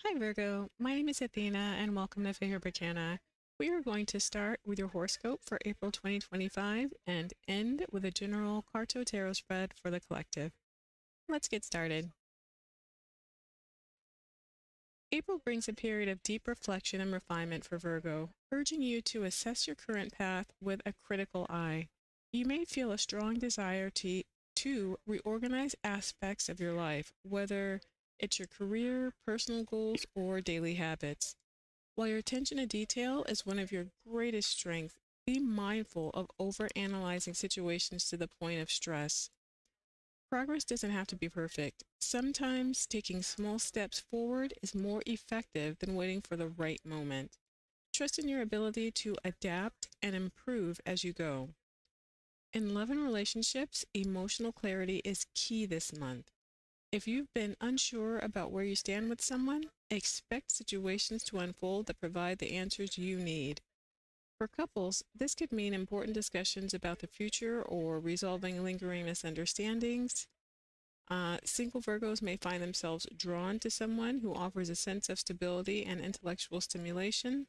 Hi Virgo, my name is Athena and welcome to Figure Bacana. We are going to start with your horoscope for April 2025 and end with a general Carto tarot spread for the collective. Let's get started. April brings a period of deep reflection and refinement for Virgo, urging you to assess your current path with a critical eye. You may feel a strong desire to reorganize aspects of your life, whether it's your career, personal goals, or daily habits. While your attention to detail is one of your greatest strengths, be mindful of overanalyzing situations to the point of stress. Progress doesn't have to be perfect. Sometimes taking small steps forward is more effective than waiting for the right moment. Trust in your ability to adapt and improve as you go. In love and relationships, emotional clarity is key this month. If you've been unsure about where you stand with someone, expect situations to unfold that provide the answers you need. For couples, this could mean important discussions about the future or resolving lingering misunderstandings. Single Virgos may find themselves drawn to someone who offers a sense of stability and intellectual stimulation.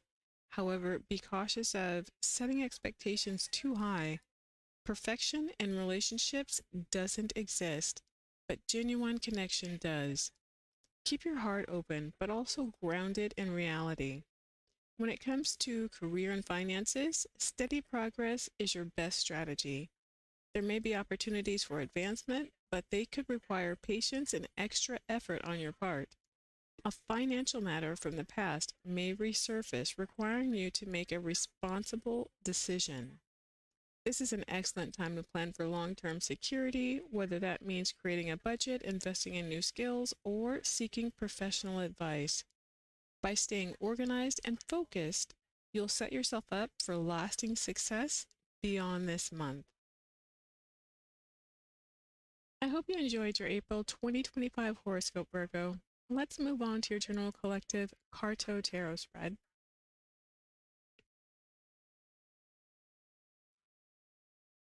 However, be cautious of setting expectations too high. Perfection in relationships doesn't exist, but genuine connection does. Keep your heart open, but also grounded in reality. When it comes to career and finances, steady progress is your best strategy. There may be opportunities for advancement, but they could require patience and extra effort on your part. A financial matter from the past may resurface, requiring you to make a responsible decision. This is an excellent time to plan for long-term security, whether that means creating a budget, investing in new skills, or seeking professional advice. By staying organized and focused, you'll set yourself up for lasting success beyond this month. I hope you enjoyed your April 2025 horoscope, Virgo. Let's move on to your general collective Carto tarot spread.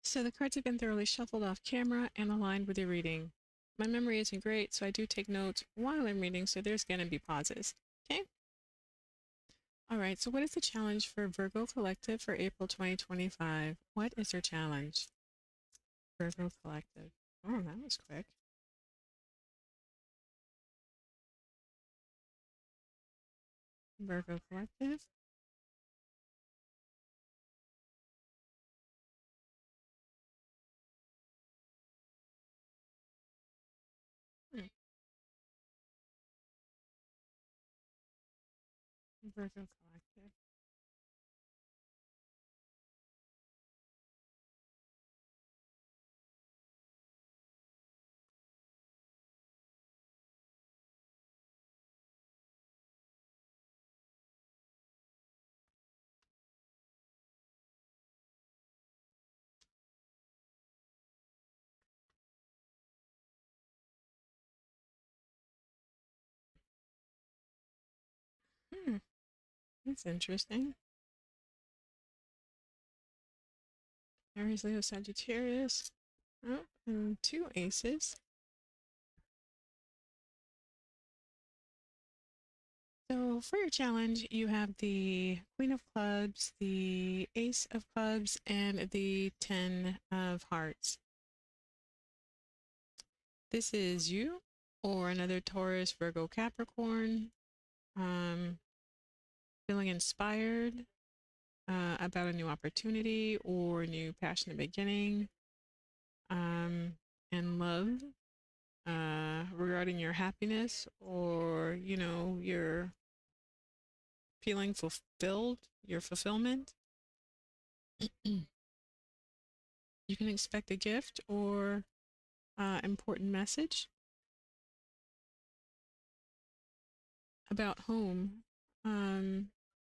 So the cards have been thoroughly shuffled off camera and aligned with your reading. My memory isn't great, so I do take notes while I'm reading, so there's going to be pauses. Okay? All right, so what is the challenge for Virgo Collective for April 2025? What is your challenge? Virgo Collective. Oh, that was quick. Virgo Collective. Hmm. Virgo Collective. Hmm. That's interesting. Aries, Leo, Sagittarius. Oh, and two aces. So for your challenge, you have the Queen of Clubs, the Ace of Clubs, and the Ten of Hearts. This is you or another Taurus, Virgo, Capricorn, um, feeling inspired about a new opportunity or a new passionate beginning, and love regarding your happiness or, your feeling fulfilled, your fulfillment. You can expect a gift or important message about home,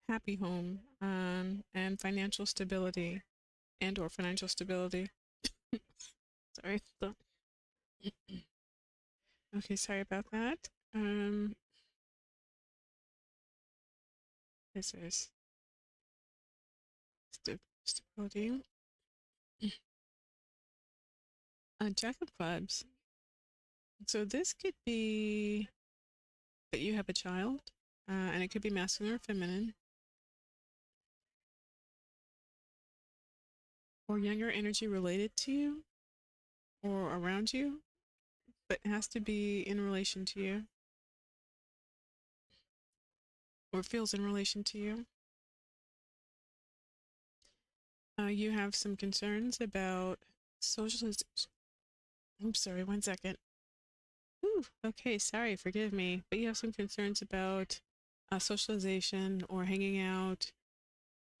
happy home, and financial stability and/or financial stability. Sorry. Okay, sorry about that. This is stability. A Jack of Clubs. So this could be that you have a child. and it could be masculine or feminine, or younger energy related to you or around you, but it has to be in relation to you or feels in relation to you. You have some concerns about socialization. I'm sorry, 1 second. Ooh, okay, sorry, forgive me. But you have some concerns about socialization or hanging out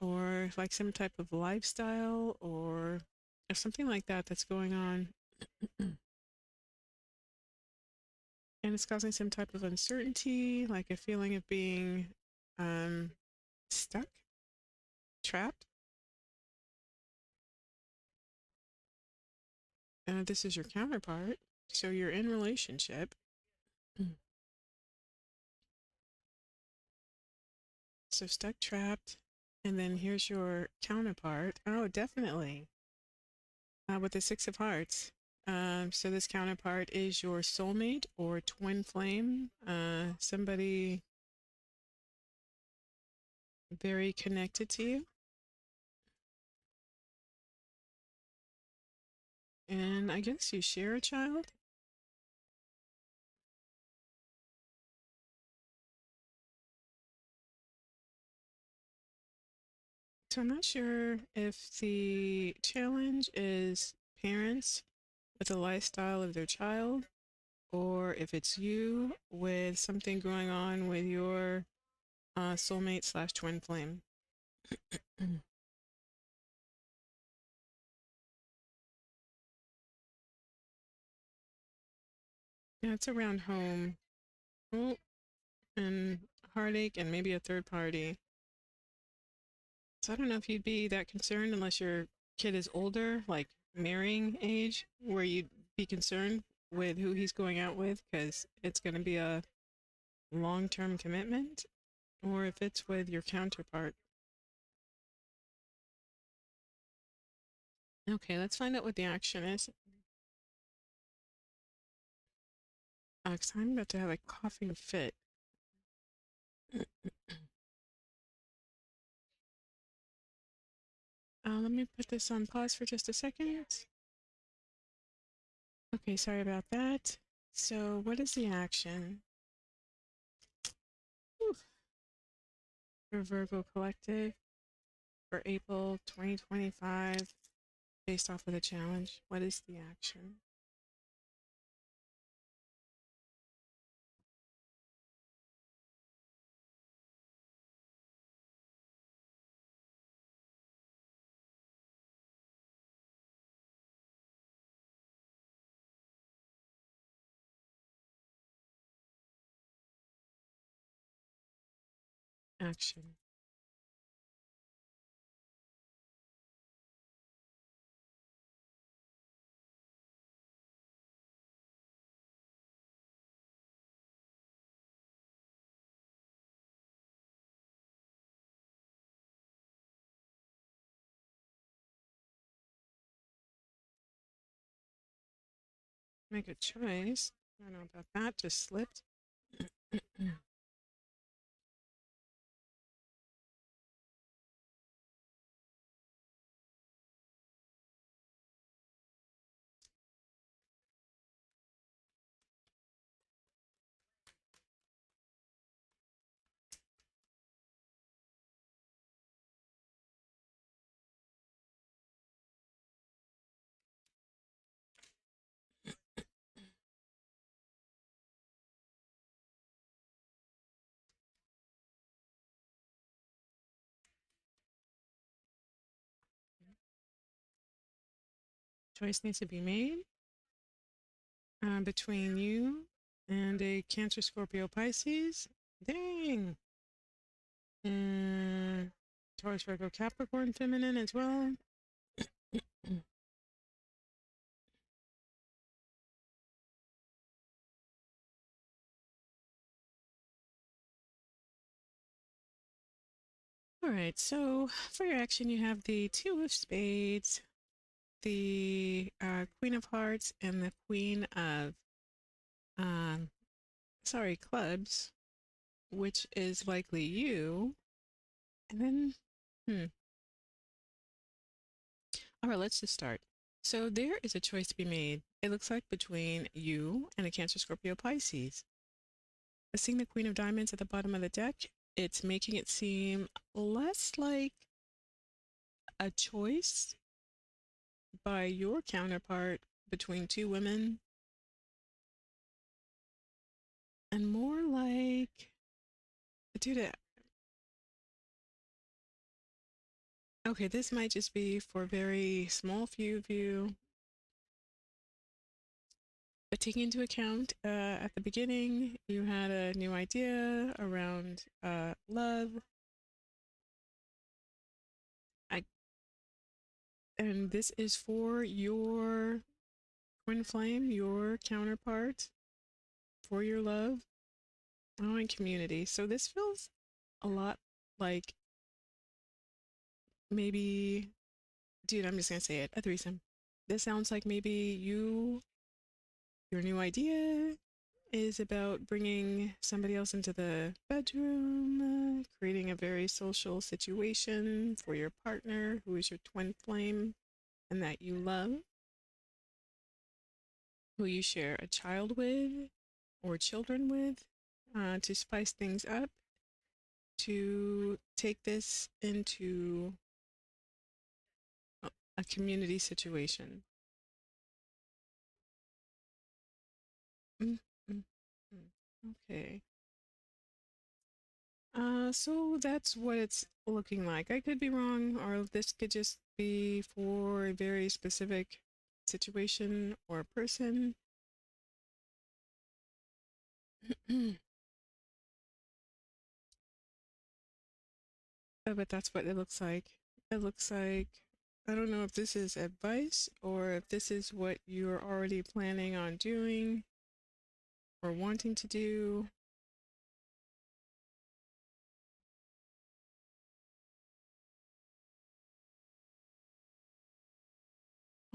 or like some type of lifestyle or something like that that's going on. And it's causing some type of uncertainty, like a feeling of being um, stuck, trapped. This is your counterpart. So you're in relationship. So stuck, trapped. And then here's your counterpart. Oh, definitely. With the Six of Hearts. So this counterpart is your soulmate or twin flame. Somebody very connected to you. And I guess you share a child. So I'm not sure if the challenge is parents with the lifestyle of their child or if it's you with something going on with your soulmate slash twin flame. Yeah, it's around home. Oh, and heartache and maybe a third party. So I don't know if you'd be that concerned unless your kid is older, like marrying age, where you'd be concerned with who he's going out with because it's going to be a long-term commitment, or if it's with your counterpart. Okay, let's find out what the action is. Because I'm about to have a coughing fit. Let me put this on pause for just a second. Okay, sorry about that. So, what is the action? Whew. For Virgo Collective for April 2025, based off of the challenge? What is the action? Action. Make a choice. I don't know about that, just slipped. Choice needs to be made between you and a Cancer, Scorpio, Pisces. Dang. And Taurus, Virgo, Capricorn, feminine as well. All right, so for your action, you have the Two of Spades, the Queen of Hearts, and the Queen of, um, sorry, Clubs, which is likely you. And then, all right, let's just start. So there is a choice to be made. It looks like between you and a Cancer, Scorpio, Pisces. Seeing the Queen of Diamonds at the bottom of the deck, it's making it seem less like a choice by your counterpart between two women and more like, dude, okay, this might just be for a very small few of you. But taking into account at the beginning, you had a new idea around love. I, and this is for your twin flame, your counterpart, for your love. Oh, and community. So this feels a lot like maybe, dude, I'm just gonna say it, a threesome. This sounds like maybe your new idea is about bringing somebody else into the bedroom, creating a very social situation for your partner who is your twin flame and that you love, who you share a child with or children with, to spice things up, to take this into a community situation. Mm, mm, mm. Okay. So that's what it's looking like. I could be wrong, or this could just be for a very specific situation or person. But that's what it looks like. It looks like, I don't know if this is advice or if this is what you're already planning on doing or wanting to do.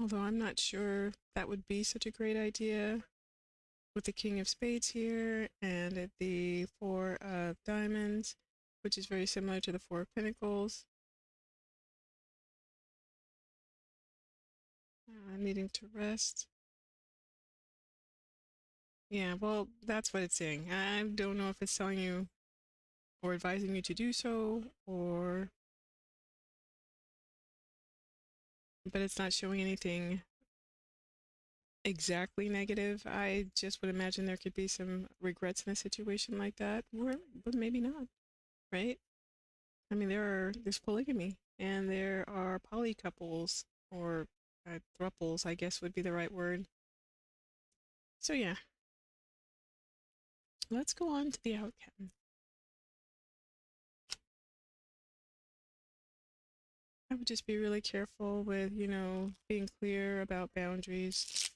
Although I'm not sure that would be such a great idea with the King of Spades here and at the Four of Diamonds, which is very similar to the Four of Pentacles. Needing to rest. Yeah, well, that's what it's saying. I don't know if it's telling you or advising you to do so, or, but it's not showing anything exactly negative. I just would imagine there could be some regrets in a situation like that, or, but maybe not, right? I mean, there's polygamy, and there are poly couples, or thruples, I guess would be the right word. So yeah, let's go on to the outcome. I would just be really careful with, being clear about boundaries,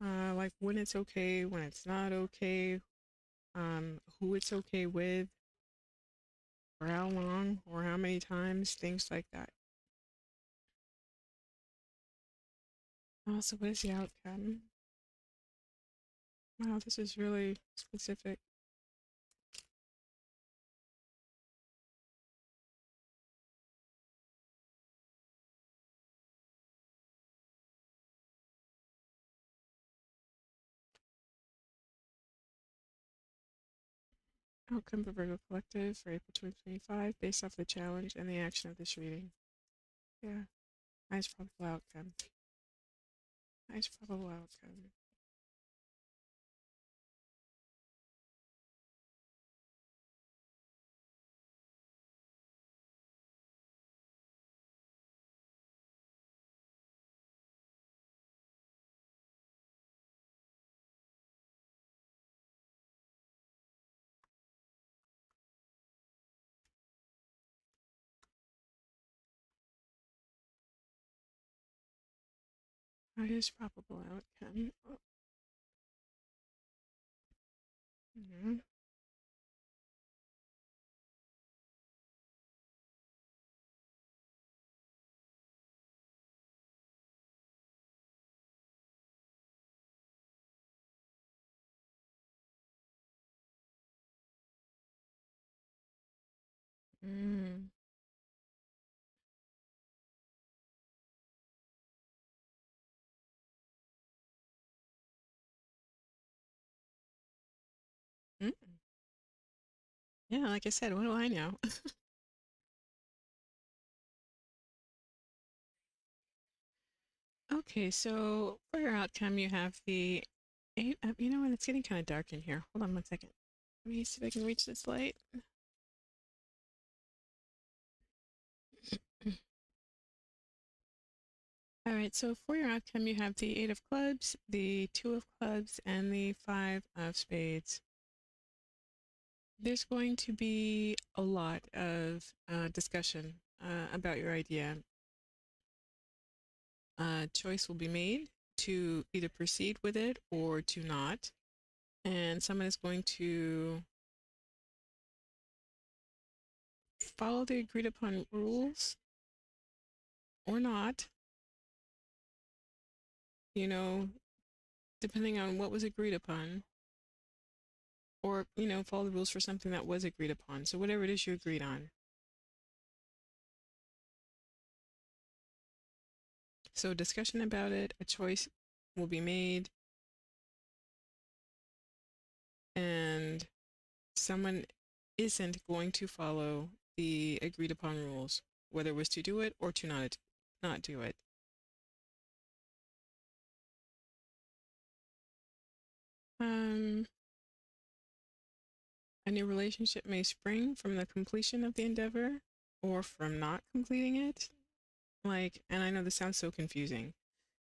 like when it's okay, when it's not okay, who it's okay with, for how long, or how many times, things like that. So what is the outcome? Wow, this is really specific. Outcome for Virgo Collective for April 2025 based off the challenge and the action of this reading. Yeah, nice probable outcome. Nice probable outcome. Nice probable outcome. Oh. Mhm. Mm. Mm. Yeah, like I said, what do I know? Okay, so for your outcome, you have the eight. You know what? It's getting kind of dark in here. Hold on one second. Let me see if I can reach this light. All right, so for your outcome, you have the Eight of Clubs, the Two of Clubs, and the Five of Spades. There's going to be a lot of discussion about your idea. Choice will be made to either proceed with it or to not. And someone is going to follow the agreed upon rules or not, you know, depending on what was agreed upon, or, follow the rules for something that was agreed upon. So, whatever it is you agreed on. So, discussion about it, a choice will be made, and someone isn't going to follow the agreed upon rules, whether it was to do it or to not do it. Um, a new relationship may spring from the completion of the endeavor or from not completing it. And I know this sounds so confusing.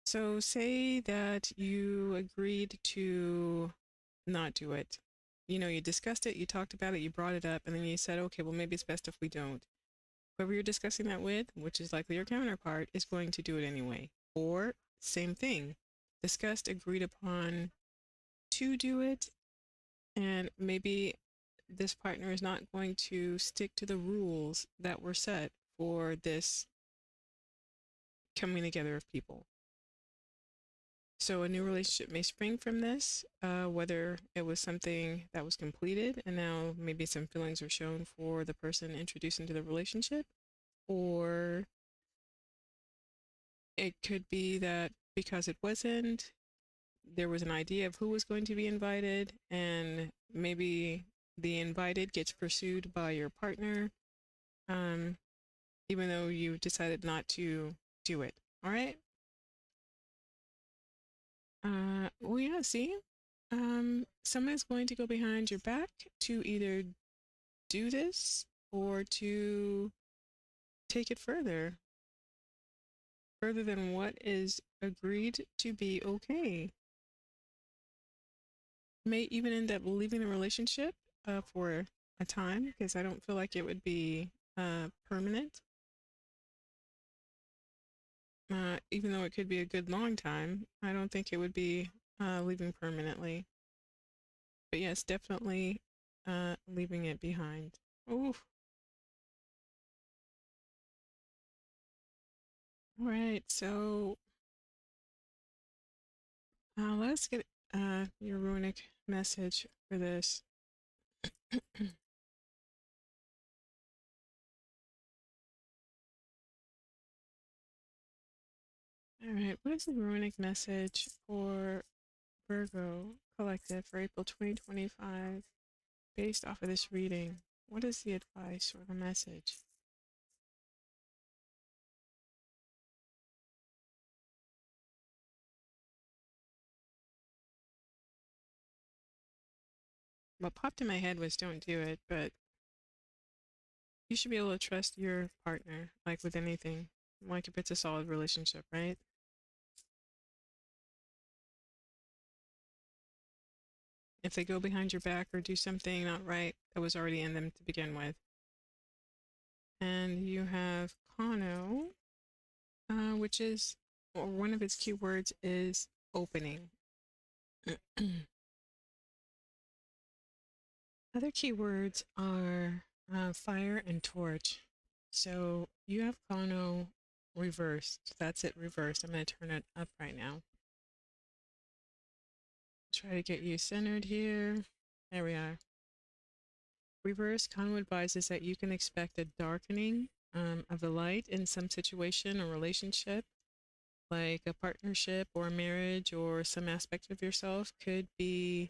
So, say that you agreed to not do it. You discussed it, you talked about it, you brought it up, and then you said, okay, well, maybe it's best if we don't. Whoever you're discussing that with, which is likely your counterpart, is going to do it anyway. Or, same thing, discussed, agreed upon to do it, and maybe this partner is not going to stick to the rules that were set for this coming together of people. So a new relationship may spring from this, whether it was something that was completed and now maybe some feelings are shown for the person introduced into the relationship, or it could be that because it wasn't, there was an idea of who was going to be invited, and maybe the invited gets pursued by your partner, um, even though you decided not to do it. All right. Well, yeah, see, someone is going to go behind your back to either do this or to take it further than what is agreed to be okay. May even end up leaving the relationship for a time, because I don't feel like it would be permanent. Even though it could be a good long time, I don't think it would be leaving permanently. But yes, definitely leaving it behind. Oof. All right, so let's get your runic message for this. All right, what is the runic message for Virgo Collective for April 2025 based off of this reading? What is the advice or the message? What popped in my head was don't do it, but you should be able to trust your partner, like with anything, like if it's a solid relationship, right? If they go behind your back or do something not right, that was already in them to begin with. And you have Kano, which is, or one of its keywords is opening. Other keywords are fire and torch. So you have Kano reversed. That's it, reversed. I'm going to turn it up right now. Try to get you centered here. There we are. Reverse, Kano advises that you can expect a darkening of the light in some situation or relationship, like a partnership or a marriage, or some aspect of yourself could be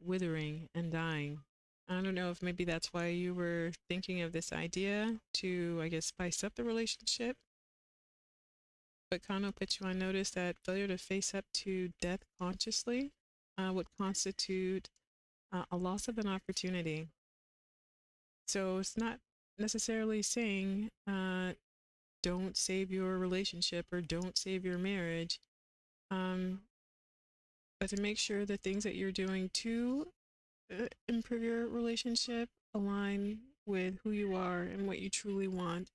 withering and dying. I don't know if maybe that's why you were thinking of this idea to, I guess, spice up the relationship. But Kano puts you on notice that failure to face up to death consciously would constitute a loss of an opportunity. So it's not necessarily saying don't save your relationship or don't save your marriage, but to make sure the things that you're doing to improve your relationship align with who you are and what you truly want,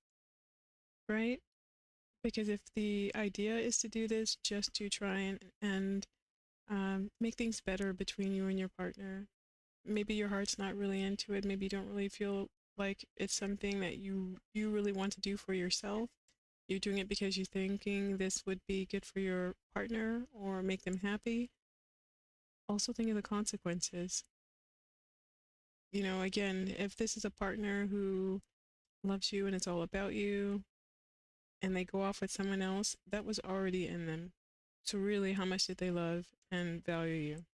right? Because if the idea is to do this just to try and make things better between you and your partner, maybe your heart's not really into it. Maybe you don't really feel like it's something that you really want to do for yourself. You're doing it because you're thinking this would be good for your partner or make them happy. Also think of the consequences. You know, again, if this is a partner who loves you and it's all about you and they go off with someone else, that was already in them. So really, how much did they love and value you?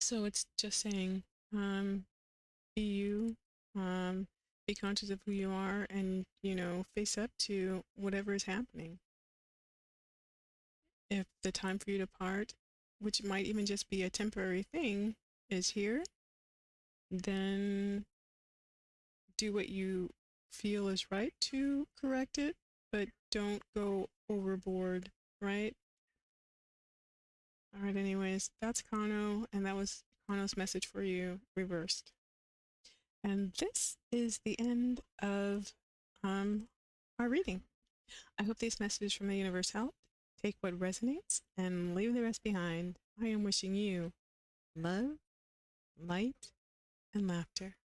So it's just saying, be you, be conscious of who you are, and, you know, face up to whatever is happening. If the time for you to part, which might even just be a temporary thing, is here, then do what you feel is right to correct it, but don't go overboard, right? All right, anyways, that's Kano, and that was Kano's message for you, reversed. And this is the end of our reading. I hope these messages from the universe helped. Take what resonates and leave the rest behind. I am wishing you love, light, and laughter.